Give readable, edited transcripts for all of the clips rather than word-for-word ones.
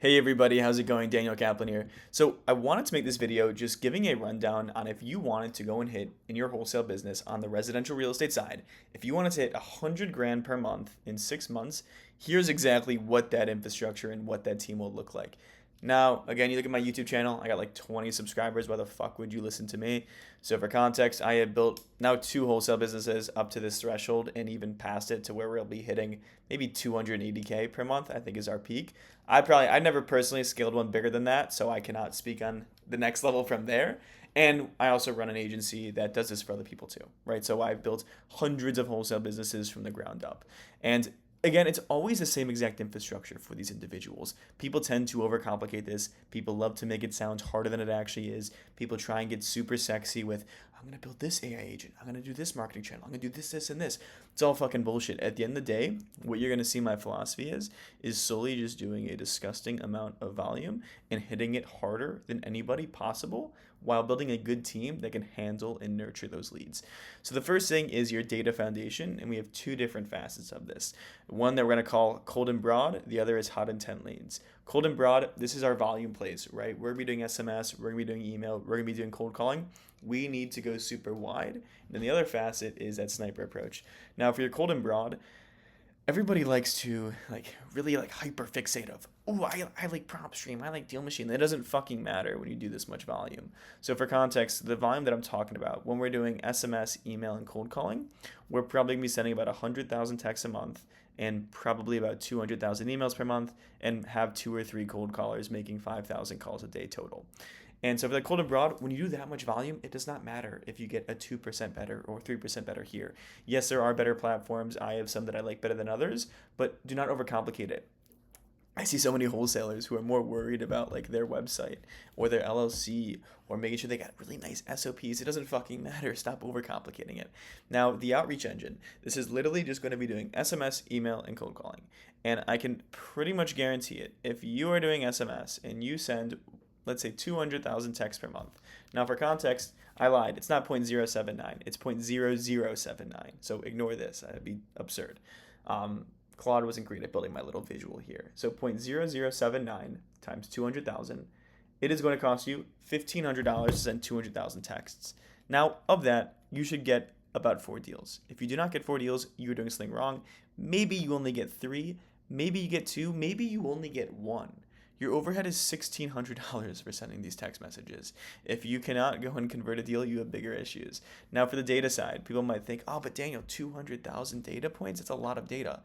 Hey everybody, how's it going? Daniel Kaplan here. So I wanted to make this video just giving a rundown on if you wanted to go and hit in your wholesale business on the residential real estate side, if you wanted to hit 100 grand per month in 6 months, here's exactly what that infrastructure and what that team will look like. Now, again, you look at my YouTube channel, I got like 20 subscribers. Why the fuck would you listen to me? So for context, I have built now two wholesale businesses up to this threshold and even past it to where we'll be hitting maybe 280K per month, I think is our peak. I never personally scaled one bigger than that, so I cannot speak on the next level from there. And I also run an agency that does this for other people too, right? So I've built hundreds of wholesale businesses from the ground up. And again, it's always the same exact infrastructure for these individuals. People tend to overcomplicate this. People love to make it sound harder than it actually is. People try and get super sexy with, I'm going to build this AI agent. I'm going to do this marketing channel. I'm going to do this, this, and this. It's all fucking bullshit. At the end of the day, what you're going to see my philosophy is solely just doing a disgusting amount of volume and hitting it harder than anybody possible while building a good team that can handle and nurture those leads. So the first thing is your data foundation, and we have two different facets of this. One that we're going to call cold and broad, the other is hot intent leads. Cold and broad, this is our volume plays, right? We're going to be doing SMS, we're going to be doing email, we're going to be doing cold calling. We need to go super wide. And then the other facet is that sniper approach. Now, for your cold and broad, everybody likes to really hyper fixate of, oh, I like prop stream, I like deal machine. That doesn't fucking matter when you do this much volume. So for context, the volume that I'm talking about, when we're doing SMS, email, and cold calling, we're probably gonna be sending about 100,000 texts a month and probably about 200,000 emails per month and have 2 or 3 cold callers making 5,000 calls a day total. And so for the cold and broad, when you do that much volume, it does not matter if you get a 2% better or 3% better here. Yes, there are better platforms. I have some that I like better than others, but do not overcomplicate it. I see so many wholesalers who are more worried about like their website or their LLC or making sure they got really nice SOPs. It doesn't fucking matter. Stop overcomplicating it. Now, the outreach engine, this is literally just going to be doing SMS, email, and cold calling. And I can pretty much guarantee it. If you are doing SMS and you send, let's say, 200,000 texts per month. Now, for context, I lied. It's not 0.079. It's 0.0079. So ignore this. That'd be absurd. Claude wasn't great at building my little visual here. So 0.0079 times 200,000. It is going to cost you $1,500 to send 200,000 texts. Now, of that, you should get about 4 deals. If you do not get 4 deals, you're doing something wrong. Maybe you only get 3. Maybe you get 2. Maybe you only get 1. Your overhead is $1,600 for sending these text messages. If you cannot go and convert a deal, you have bigger issues. Now, for the data side, people might think, oh, but Daniel, 200,000 data points? It's a lot of data.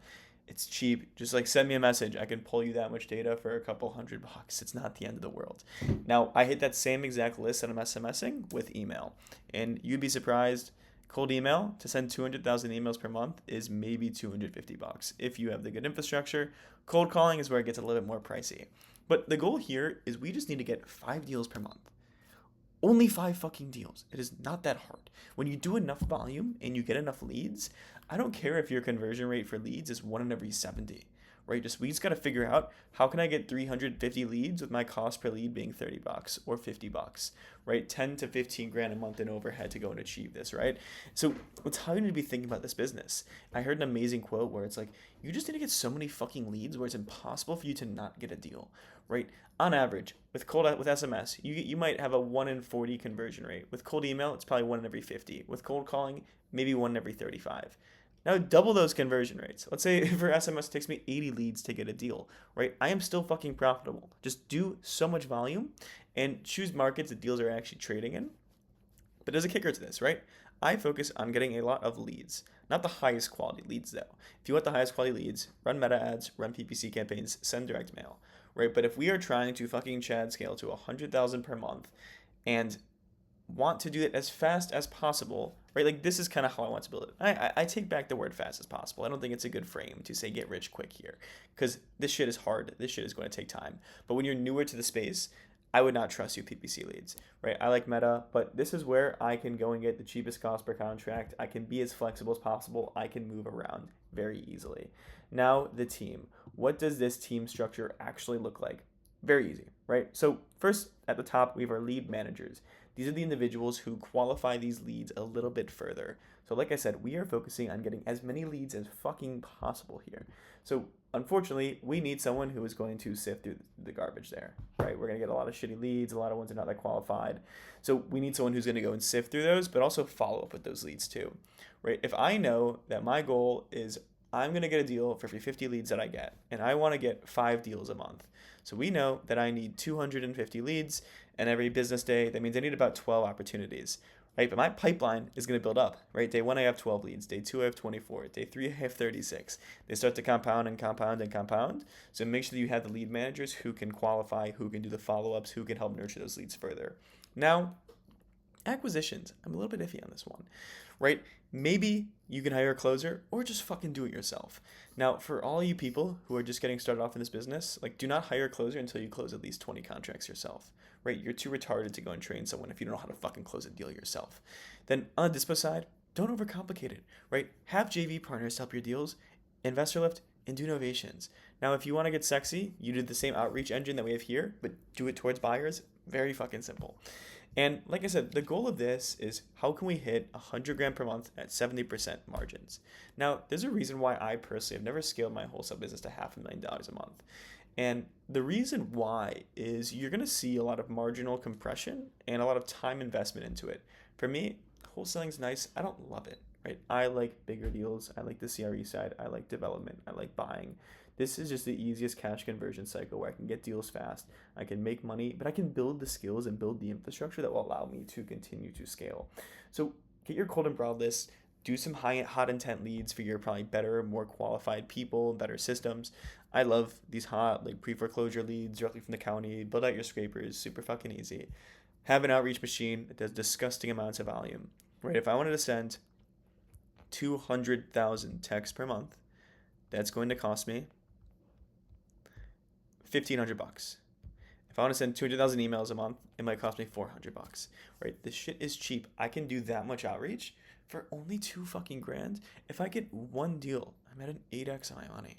It's cheap. Just like send me a message. I can pull you that much data for a couple $100. It's not the end of the world. Now, I hit that same exact list that I'm SMSing with email. And you'd be surprised. Cold email to send 200,000 emails per month is maybe $250 if you have the good infrastructure. Cold calling is where it gets a little bit more pricey. But the goal here is we just need to get 5 deals per month. Only 5 fucking deals. It is not that hard. When you do enough volume and you get enough leads, I don't care if your conversion rate for leads is 1 in every 70. Right? We just got to figure out how can I get 350 leads with my cost per lead being $30 or $50, right? 10 to 15 grand a month in overhead to go and achieve this, right? So it's how you need to be thinking about this business. I heard an amazing quote where it's like, you just need to get so many fucking leads where it's impossible for you to not get a deal, right? On average, with SMS, you might have a 1 in 40 conversion rate. With cold email, it's probably 1 in every 50. With cold calling, maybe 1 in every 35. Now double those conversion rates. Let's say for SMS it takes me 80 leads to get a deal, right? I am still fucking profitable. Just do so much volume and choose markets that deals are actually trading in. But there's a kicker to this, right? I focus on getting a lot of leads, not the highest quality leads though. If you want the highest quality leads, run meta ads, run PPC campaigns, send direct mail, right? But if we are trying to fucking Chad scale to 100,000 per month and want to do it as fast as possible, right? Like this is kind of how I want to build it. I take back the word fast as possible. I don't think it's a good frame to say get rich quick here because this shit is hard. This shit is going to take time. But when you're newer to the space, I would not trust you PPC leads, right? I like meta, but this is where I can go and get the cheapest cost per contract. I can be as flexible as possible. I can move around very easily. Now the team. What does this team structure actually look like? Very easy, right? So first at the top, we have our lead managers. These are the individuals who qualify these leads a little bit further. So like I said, we are focusing on getting as many leads as fucking possible here. So unfortunately, we need someone who is going to sift through the garbage there, right? We're going to get a lot of shitty leads, a lot of ones that are not that qualified. So we need someone who's going to go and sift through those, but also follow up with those leads too, right? If I know that my goal is I'm going to get a deal for every 50 leads that I get, and I want to get 5 deals a month. So we know that I need 250 leads, and every business day, that means I need about 12 opportunities, right? But my pipeline is going to build up, right? Day one, I have 12 leads. Day two, I have 24. Day three, I have 36. They start to compound and compound and compound. So make sure that you have the lead managers who can qualify, who can do the follow ups, who can help nurture those leads further. Now, acquisitions, I'm a little bit iffy on this one, right? Maybe you can hire a closer or just fucking do it yourself. Now, for all you people who are just getting started off in this business, like, do not hire a closer until you close at least 20 contracts yourself, right? You're too retarded to go and train someone if you don't know how to fucking close a deal yourself. Then on the dispo side, don't overcomplicate it, right? Have JV partners help your deals, investor lift, and do novations. Now, if you want to get sexy, you do the same outreach engine that we have here, but do it towards buyers. Very fucking simple. And like I said, the goal of this is how can we hit 100 grand per month at 70% margins? Now, there's a reason why I personally have never scaled my wholesale business to $500,000 a month. And the reason why is you're going to see a lot of marginal compression and a lot of time investment into it. For me, wholesaling's nice. I don't love it, right? I like bigger deals. I like the CRE side. I like development. I like buying. This is just the easiest cash conversion cycle where I can get deals fast, I can make money, but I can build the skills and build the infrastructure that will allow me to continue to scale. So get your cold and broad list, do some hot intent leads for your probably better, more qualified people, better systems. I love these hot like pre-foreclosure leads directly from the county. Build out your scrapers, super fucking easy. Have an outreach machine that does disgusting amounts of volume, right? If I wanted to send 200,000 texts per month, that's going to cost me $1,500. If I want to send 200,000 emails a month, it might cost me $400, right? This shit is cheap. I can do that much outreach for only 2 fucking grand. If I get one deal, I'm at an 8x on my money.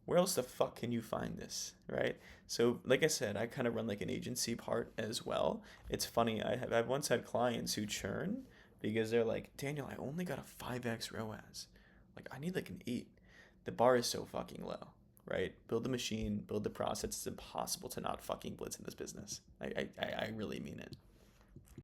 Where else the fuck can you find this, right? So, like I said, I kind of run like an agency part as well. It's funny. I've once had clients who churn because they're like, Daniel, I only got a 5x ROAS. Like, I need like an 8. The bar is so fucking low, right? Build the machine, build the process. It's impossible to not fucking blitz in this business. I really mean it.